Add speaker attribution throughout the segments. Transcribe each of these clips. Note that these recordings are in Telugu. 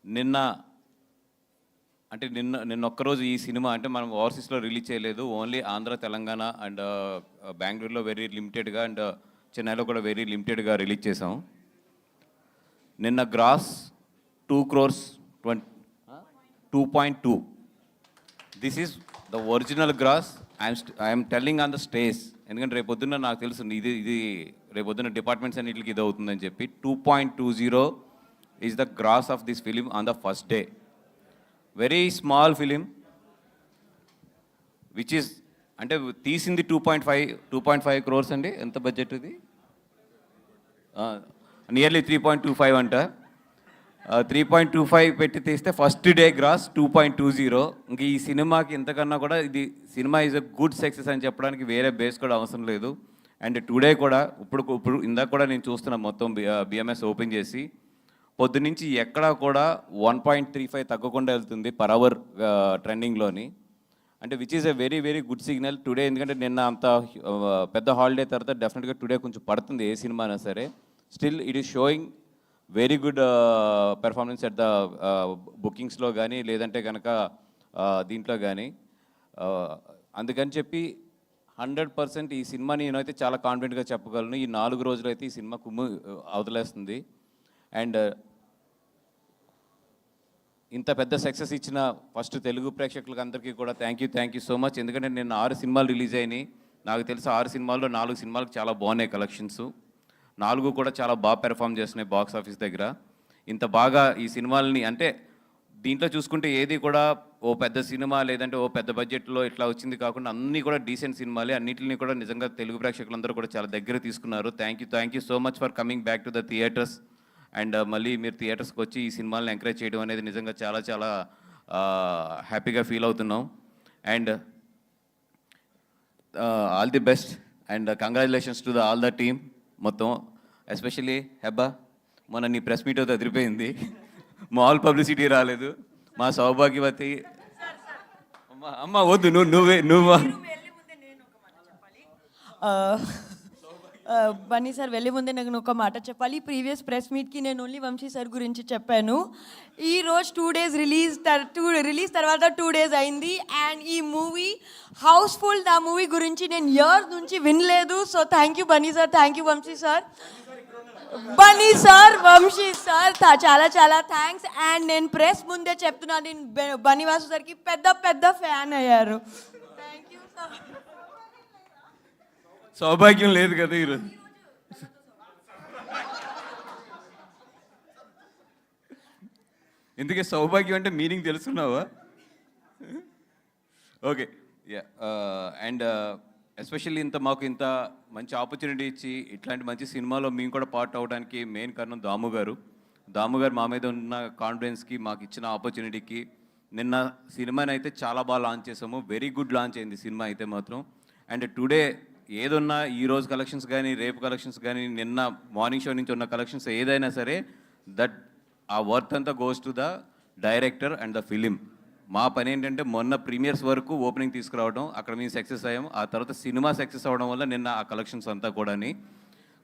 Speaker 1: నిన్న అంటే నిన్న ఒక్కరోజు ఈ సినిమా అంటే మనం ఓవర్సీస్లో రిలీజ్ చేయలేదు, ఓన్లీ ఆంధ్ర, తెలంగాణ అండ్ బెంగళూరులో వెరీ లిమిటెడ్గా అండ్ చెన్నైలో కూడా వెరీ లిమిటెడ్గా రిలీజ్ చేసాం. నిన్న gross 2 crores 2.2. This is the original gross. I'm telling on the stage, ఎందుకంటే రేపొద్దున నాకు తెలుసు ఇది రేపొద్దున డిపార్ట్మెంట్స్ అన్నిటికి ఇది అవుతుందని చెప్పి 2.20 is the gross of this film on the first day. Very small film which is అంటే తీసింది 2.5 crores అండి. ఎంత బడ్జెట్ ఇది? నియర్లీ 3.25 అంట. 3.25 పెట్టి తీస్తే ఫస్ట్ డే గ్రాస్ 2.20. ఇంక ఈ సినిమాకి ఇంతకన్నా కూడా ఇది cinema is a good success అని చెప్పడానికి వేరే బేస్ కూడా అవసరం లేదు. అండ్ టుడే కూడా ఇప్పుడు ఇందాక కూడా నేను చూస్తున్నా మొత్తం బిఎంఎస్ ఓపెన్ చేసి పొద్దునుంచి ఎక్కడా కూడా 1.35 తగ్గకుండా వెళ్తుంది పర్ అవర్ ట్రెండింగ్లోని. అంటే which is a very very good signal today. ఎందుకంటే నిన్న అంత పెద్ద హాలిడే తర్వాత డెఫినెట్గా టుడే కొంచెం పడుతుంది ఏ సినిమా అయినా సరే. Still it is showing very good performance at the బుకింగ్స్లో కానీ లేదంటే కనుక దీంట్లో కానీ. అందుకని చెప్పి 100% ఈ సినిమాని నేనైతే చాలా కాన్ఫిడెంట్గా చెప్పగలను. ఈ 4 రోజులు అయితే ఈ సినిమా కుమ్ము అవతలేస్తుంది. అండ్ ఇంత పెద్ద సక్సెస్ ఇచ్చిన ఫస్ట్ తెలుగు ప్రేక్షకులకు అందరికీ కూడా థ్యాంక్ యూ సో మచ్. ఎందుకంటే నేను 6 సినిమాలు రిలీజ్ అయినాయి. నాకు తెలిసి 6 సినిమాల్లో 4 సినిమాలకు చాలా బాగున్నాయి కలెక్షన్స్. 4 కూడా చాలా బాగా పెర్ఫామ్ చేస్తున్నాయి బాక్స్ ఆఫీస్ దగ్గర. ఇంత బాగా ఈ సినిమాలని అంటే దీంట్లో చూసుకుంటే ఏది కూడా ఓ పెద్ద సినిమా లేదంటే ఓ పెద్ద బడ్జెట్లో ఇట్లా వచ్చింది కాకుండా అన్నీ కూడా డీసెంట్ సినిమాలే. అన్నింటినీ కూడా నిజంగా తెలుగు ప్రేక్షకులందరూ కూడా చాలా దగ్గర తీసుకున్నారు. Thank you so much for coming back to the theatres. And మళ్ళీ మీరు థియేటర్స్కి వచ్చి ఈ సినిమాలను ఎంకరేజ్ చేయడం అనేది నిజంగా చాలా చాలా హ్యాపీగా ఫీల్ అవుతున్నాం. And all the best and congratulations to all the team మొత్తం. ఎస్పెషల్లీ హెబ్బా, మొన్న నీ ప్రెస్ మీట్ అయితే అదిరిపోయింది. మాల్ పబ్లిసిటీ రాలేదు. మా సౌభాగ్యవతి అమ్మ వద్దు నువ్వు
Speaker 2: బన్నీ సార్ వెళ్ళే ముందే నేను ఒక మాట చెప్పాలి. ప్రీవియస్ ప్రెస్ మీట్కి నేను ఓన్లీ వంశీ సార్ గురించి చెప్పాను. ఈరోజు 2 days రిలీజ్ తర్వాత 2 days అయింది. అండ్ ఈ మూవీ హౌస్ఫుల్. ఆ మూవీ గురించి నేను ఇయర్స్ నుంచి వినలేదు. So thank you Bunny sir, thank you Vamshi sir. Bunny sir, Vamshi sir, చాలా చాలా థ్యాంక్స్. అండ్ నేను ప్రెస్ ముందే చెప్తున్నాను, నేను బన్నీవాసు సార్కి పెద్ద ఫ్యాన్ అయ్యారు. Thank you sir.
Speaker 1: సౌభాగ్యం లేదు కదా ఈరోజు. ఎందుకే సౌభాగ్యం అంటే మీనింగ్ తెలుసుకున్నావా? Okay ya. అండ్ ఎస్పెషల్లీ మాకు ఇంత మంచి ఆపర్చునిటీ ఇచ్చి ఇట్లాంటి మంచి సినిమాలో మేము కూడా పార్ట్ అవ్వడానికి మెయిన్ కారణం దాము గారు మా మీద ఉన్న కాన్ఫిడెన్స్కి, మాకు ఇచ్చిన ఆపర్చునిటీకి. నిన్న సినిమాని అయితే చాలా బాగా లాంచ్ చేసాము. వెరీ గుడ్ లాంచ్ అయింది సినిమా అయితే మాత్రం. అండ్ టుడే ఏదున్నా ఈరోజు కలెక్షన్స్ కానీ రేపు కలెక్షన్స్ కానీ నిన్న మార్నింగ్ షో నుంచి ఉన్న కలెక్షన్స్ ఏదైనా సరే దట్ ఆ వర్త్ అంతా goes to the director and the film. మా పని ఏంటంటే మొన్న ప్రీమియర్స్ వరకు ఓపెనింగ్ తీసుకురావడం, అక్కడ మేము సక్సెస్ అయ్యాం. ఆ తర్వాత సినిమా సక్సెస్ అవ్వడం వల్ల నిన్న ఆ కలెక్షన్స్ అంతా కూడాని.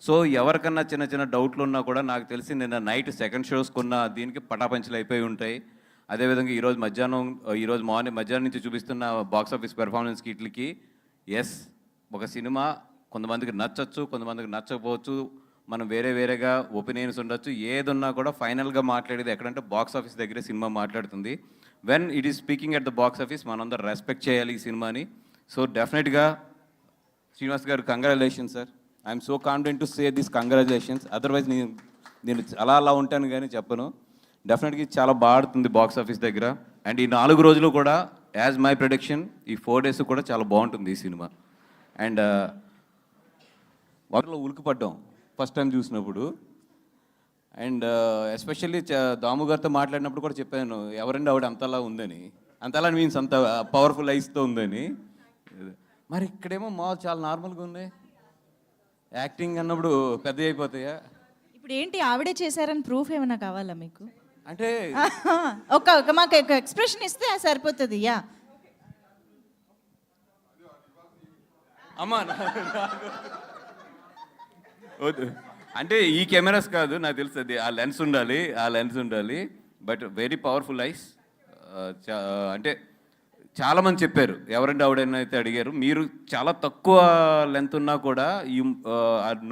Speaker 1: సో ఎవరికన్నా చిన్న డౌట్లు ఉన్నా కూడా నాకు తెలిసి నిన్న నైట్ సెకండ్ షోస్ కొన్న దీనికి పటాపంచలు అయిపోయి ఉంటాయి. అదేవిధంగా ఈరోజు మధ్యాహ్నం నుంచి చూపిస్తున్న బాక్స్ ఆఫీస్ పెర్ఫార్మెన్స్కి వీటికి ఎస్, ఒక సినిమా కొంతమందికి నచ్చచ్చు, కొంతమందికి నచ్చకపోవచ్చు. మనం వేరేగా ఒపీనియన్స్ ఉండొచ్చు. ఏదున్నా కూడా ఫైనల్గా మాట్లాడేది ఎక్కడంటే బాక్స్ ఆఫీస్ దగ్గరే సినిమా మాట్లాడుతుంది. When it is speaking at the box office మనందరూ రెస్పెక్ట్ చేయాలి ఈ సినిమాని. సో డెఫినెట్గా శ్రీనివాస్ గారు congratulations sir. I'm so confident to say this congratulations. Otherwise నేను అలా ఉంటాను కానీ చెప్పను. డెఫినెట్గా చాలా బాగుంటుంది బాక్స్ ఆఫీస్ దగ్గర. అండ్ ఈ 4 రోజులు కూడా యాజ్ మై ప్రొడిక్షన్ ఈ 4 days కూడా చాలా బాగుంటుంది ఈ సినిమా. అండ్ వాటిలో ఉలికిపడ్డాం ఫస్ట్ టైం చూసినప్పుడు. అండ్ ఎస్పెషల్లీ దాము గారితో మాట్లాడినప్పుడు కూడా చెప్పాను, ఎవరండి ఆవిడ అంతలా ఉందని. అంతలా మీన్స్ అంత పవర్ఫుల్ ఐస్తో ఉందని. మరి ఇక్కడేమో చాలా నార్మల్గా ఉంది. యాక్టింగ్ అన్నప్పుడు పెద్ద అయిపోతాయా?
Speaker 3: ఇప్పుడు ఏంటి ఆవిడే చేశారని ప్రూఫ్ ఏమైనా కావాలా మీకు?
Speaker 1: అంటే
Speaker 3: మాకు ఎక్స్ప్రెషన్ ఇస్తే సరిపోతుంది. యా
Speaker 1: అమ్మా వద్దు అంటే ఈ కెమెరాస్ కాదు, నాకు తెలుస్తుంది. ఆ లెన్స్ ఉండాలి. But very powerful ice. అంటే చాలామంది చెప్పారు, ఎవరంటే ఆవిడైనా అయితే అడిగారు, మీరు చాలా తక్కువ లెంత్ ఉన్నా కూడా యూ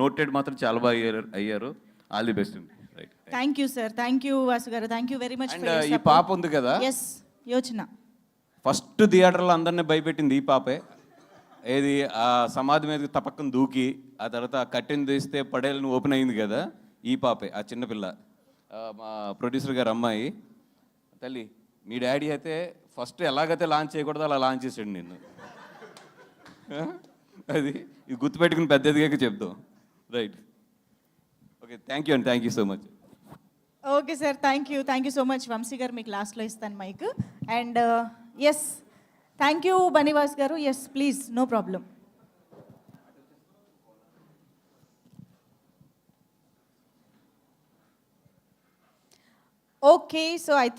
Speaker 1: నోటెడ్ మాత్రం చాలా బాగా అయ్యారు. ఆల్ ది బెస్ట్ అండి. Right.
Speaker 3: Thank you sir, thank you Vasu garu, thank you very much.
Speaker 1: And ఈ పాప ఉంది కదా,
Speaker 3: ఎస్ యోచన.
Speaker 1: ఫస్ట్ థియేటర్లో అందరినీ భయపెట్టింది ఈ పాపే. ఏది ఆ సమాధి మీదకి తపక్కన దూకి ఆ తర్వాత ఆ కట్టెని తీస్తే పడేలను ఓపెన్ అయింది కదా, ఈ పాపే ఆ చిన్నపిల్ల. మా ప్రొడ్యూసర్ గారు అమ్మాయి. తల్లి, మీ డాడీ అయితే ఫస్ట్ ఎలాగైతే లాంచ్ చేయకూడదో అలా లాంచ్ చేసాడు నిన్ను. అది ఇది గుర్తుపెట్టుకుని పెద్ద ఎదిగాక చెప్తాం. రైట్. ఓకే, థ్యాంక్ యూ అండి, thank you so much.
Speaker 3: Okay sir, thank you so much. Vamsi garu మీకు లాస్ట్లో ఇస్తాను mic. And yes, thank you బనివాస్ గారు. Yes please, no problem. Okay, so I think